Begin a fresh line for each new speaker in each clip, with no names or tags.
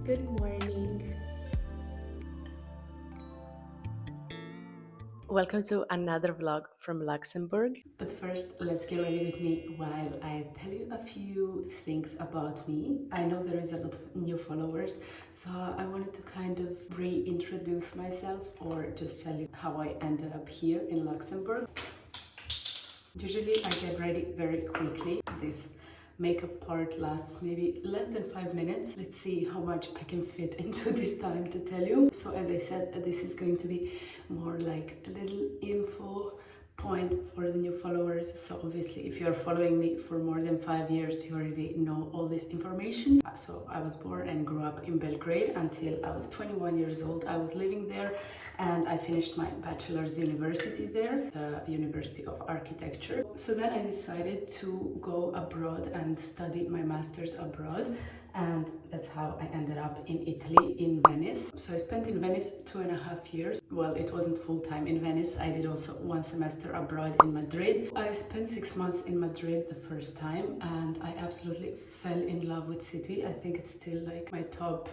Good morning. Welcome to another vlog from Luxembourg. But first, let's get ready with me while I tell you a few things about me. I know there is a lot of new followers, so I wanted to kind of reintroduce myself or just tell you how I ended up here in Luxembourg. Usually I get ready very quickly. This makeup part lasts maybe less than 5 minutes. Let's see how much I can fit into this time to tell you. So as I said, this is going to be more like a little info point for the new followers. So obviously if you're following me for more than 5 years, you already know all this information. So I was born and grew up in Belgrade until I was 21 years old. I was living there and I finished my bachelor's university there, the University of Architecture. So then I decided to go abroad and study my master's abroad, and that's how I ended up in Italy, in Venice. So I spent in Venice 2.5 years. Well, it wasn't full-time in Venice. I did also one semester abroad in Madrid. I spent 6 months in Madrid the first time and I absolutely fell in love with city. I think it's still like my top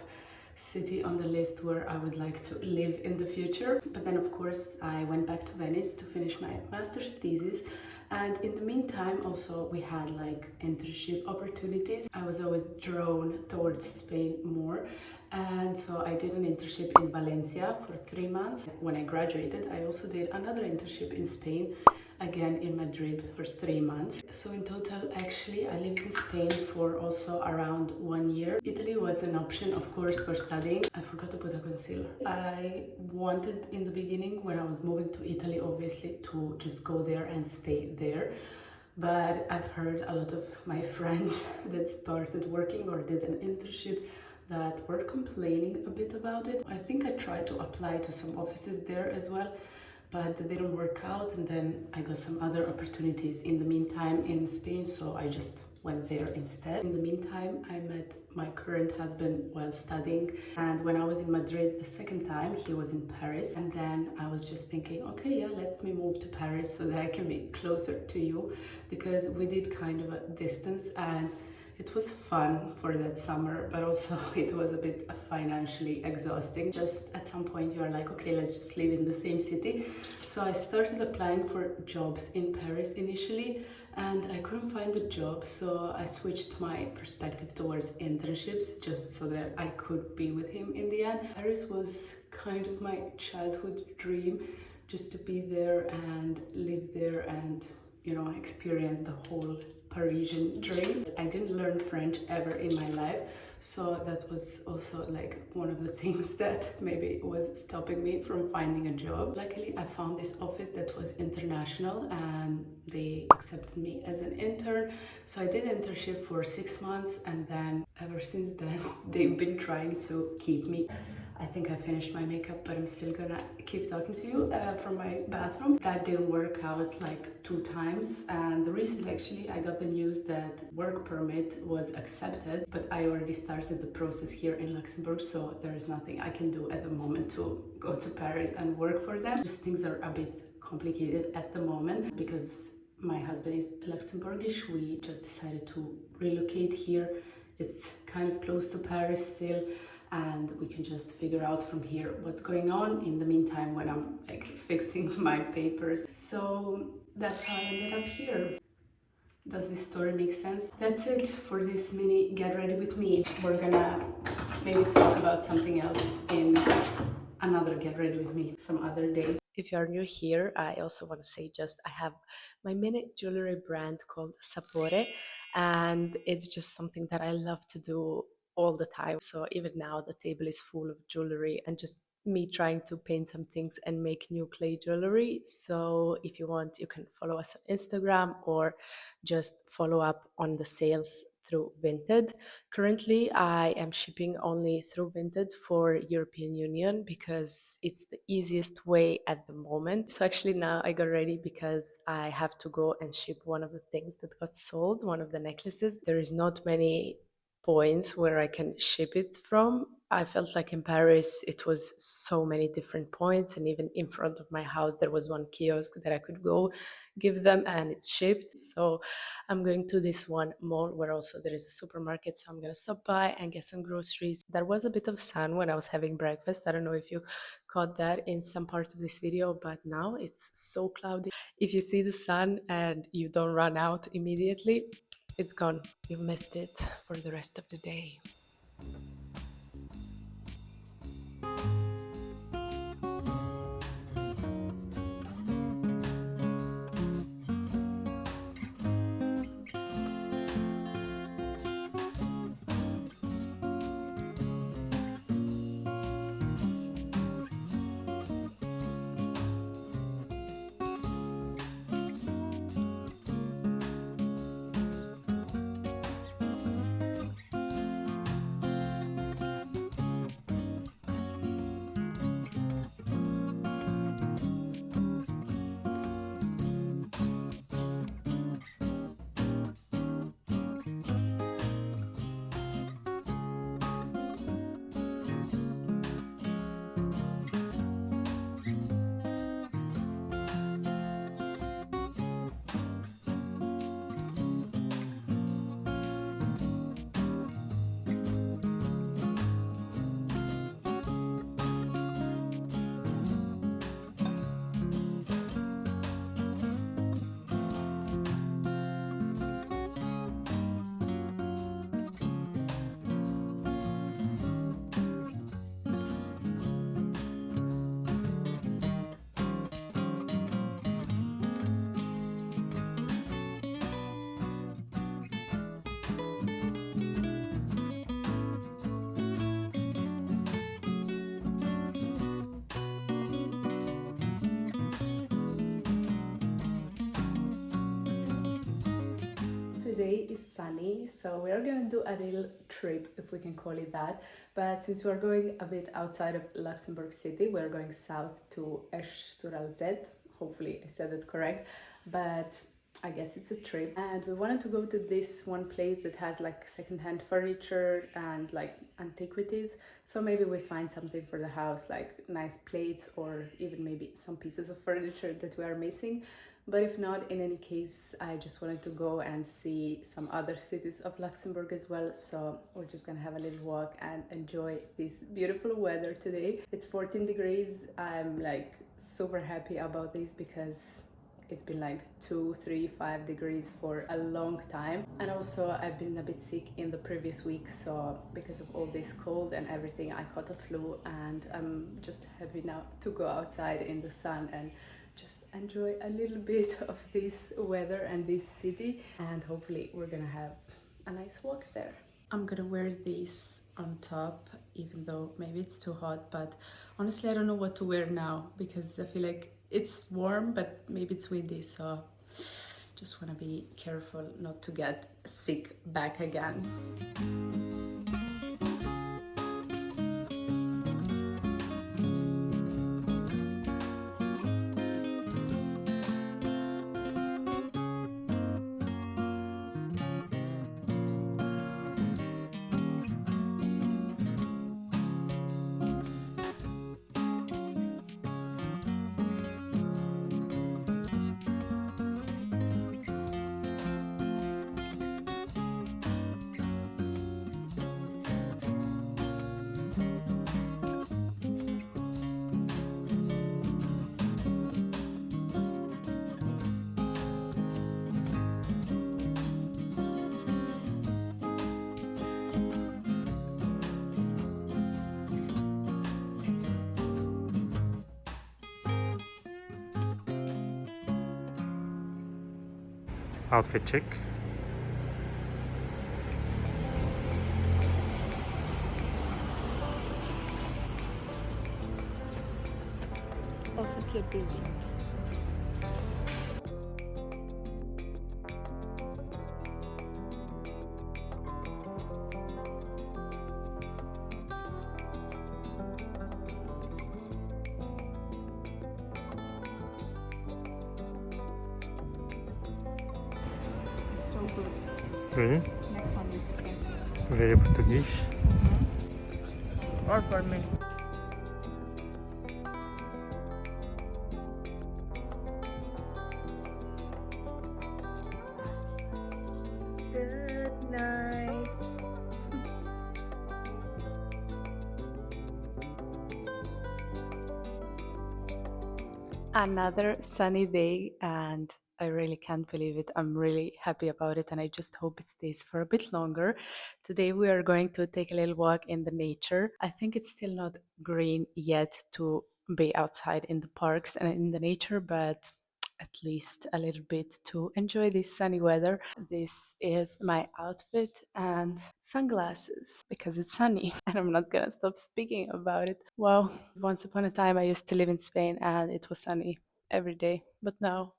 city on the list where I would like to live in the future. But then of course I went back to Venice to finish my master's thesis, and in the meantime also we had like internship opportunities. I was always drawn towards Spain more, and so I did an internship in Valencia for 3 months. When I graduated, I also did another internship in Spain, again in Madrid, for 3 months. So in total, actually, I lived in Spain for also around 1 year. Italy was an option, of course, for studying. I forgot to put a concealer. I wanted in the beginning, when I was moving to Italy, obviously, to just go there and stay there. But I've heard a lot of my friends that started working or did an internship that were complaining a bit about it. I think I tried to apply to some offices there as well, but they didn't work out, and then I got some other opportunities in the meantime in Spain, so I just went there instead. In the meantime, I met my current husband while studying, and when I was in Madrid the second time, he was in Paris, and then I was just thinking, okay, yeah, let me move to Paris so that I can be closer to you, because we did kind of a distance, and it was fun for that summer, but also it was a bit financially exhausting. Just at some point you are like, okay, let's just live in the same city. So I started applying for jobs in Paris initially, and I couldn't find a job, so I switched my perspective towards internships just so that I could be with him in the end. Paris was kind of my childhood dream, just to be there and live there and, you know, experience the whole Parisian dream. I didn't learn French ever in my life, so that was also like one of the things that maybe was stopping me from finding a job. Luckily, I found this office that was international and they accepted me as an intern. So I did internship for 6 months, and then ever since then they've been trying to keep me. I think I finished my makeup, but I'm still gonna keep talking to you from my bathroom. That didn't work out like 2 times, and recently actually I got the news that work permit was accepted, but I already started the process here in Luxembourg, so there is nothing I can do at the moment to go to Paris and work for them. Just things are a bit complicated at the moment because my husband is Luxembourgish. We just decided to relocate here. It's kind of close to Paris still, and we can just figure out from here what's going on in the meantime when I'm like fixing my papers. So that's how I ended up here. Does this story make sense? That's it for this mini get ready with me. We're gonna maybe talk about something else in another get ready with me some other day. If you're new here, I also want to say just I have my mini jewelry brand called Sapore, and it's just something that I love to do all the time. So even now the table is full of jewelry and just me trying to paint some things and make new clay jewelry. So if you want, you can follow us on Instagram or just follow up on the sales through Vinted. Currently, I am shipping only through Vinted for European Union because it's the easiest way at the moment. So actually now I got ready because I have to go and ship one of the things that got sold, one of the necklaces. There is not many points where I can ship it from. I felt like in Paris it was so many different points, and even in front of my house there was one kiosk that I could go give them and it's shipped. So I'm going to this one mall where also there is a supermarket, so I'm gonna stop by and get some groceries. There was a bit of sun when I was having breakfast. I don't know if you caught that in some part of this video, but now it's so cloudy. If you see the sun and you don't run out immediately, it's gone. You missed it for the rest of the day. Today is sunny, so we're gonna do a little trip, if we can call it that. But since we're going a bit outside of Luxembourg city, we're going south to Esch-sur-Alzette. Hopefully I said it correct, but I guess it's a trip. And we wanted to go to this one place that has like secondhand furniture and like antiquities. So maybe we find something for the house, like nice plates or even maybe some pieces of furniture that we are missing. But if not, in any case, I just wanted to go and see some other cities of Luxembourg as well. So we're just gonna have a little walk and enjoy this beautiful weather today. It's 14 degrees. I'm like super happy about this because it's been like 2, 3, 5 degrees for a long time. And also I've been a bit sick in the previous week, so because of all this cold and everything, I caught a flu, and I'm just happy now to go outside in the sun and just enjoy a little bit of this weather and this city, and hopefully we're gonna have a nice walk there. I'm gonna wear this on top, even though maybe it's too hot, but honestly I don't know what to wear now because I feel like it's warm but maybe it's windy, so just want to be careful not to get sick back again.
Outfit check.
Also cute building. So good.
Really?
Next one is
Very Portuguese.
Or for me. Good night. Another sunny day, and I really can't believe it. I'm really happy about it, and I just hope it stays for a bit longer. Today, we are going to take a little walk in the nature. I think it's still not green yet to be outside in the parks and in the nature, but at least a little bit to enjoy this sunny weather. This is my outfit and sunglasses because it's sunny and I'm not gonna stop speaking about it. Well, once upon a time I used to live in Spain and it was sunny every day, but now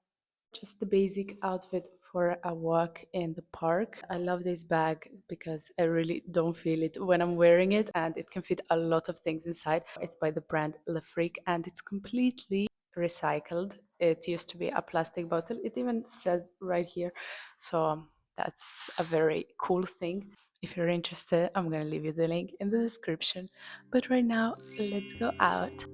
just the basic outfit for a walk in the park. I love this bag because I really don't feel it when I'm wearing it and it can fit a lot of things inside. It's by the brand Le Freak and it's completely recycled. It used to be a plastic bottle. It even says right here. So that's a very cool thing. If you're interested, I'm going to leave you the link in the description. But right now, let's go out.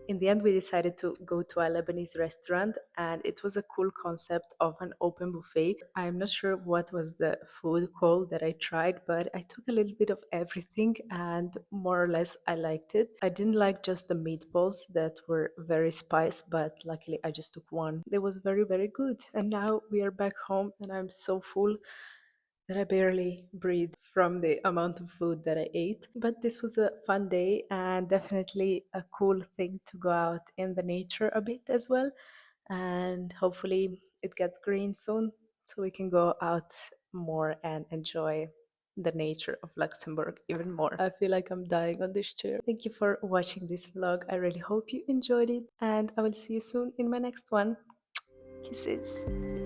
In the end, we decided to go to a Lebanese restaurant, and it was a cool concept of an open buffet. I'm not sure what was the food called that I tried, but I took a little bit of everything, and more or less I liked it. I didn't like just the meatballs that were very spiced, but luckily I just took one. It was very, very good. And now we are back home, and I'm so full that I barely breathe from the amount of food that I ate. But this was a fun day and definitely a cool thing to go out in the nature a bit as well. And hopefully it gets green soon so we can go out more and enjoy the nature of Luxembourg even more. I feel like I'm dying on this chair. Thank you for watching this vlog. I really hope you enjoyed it and I will see you soon in my next one. Kisses.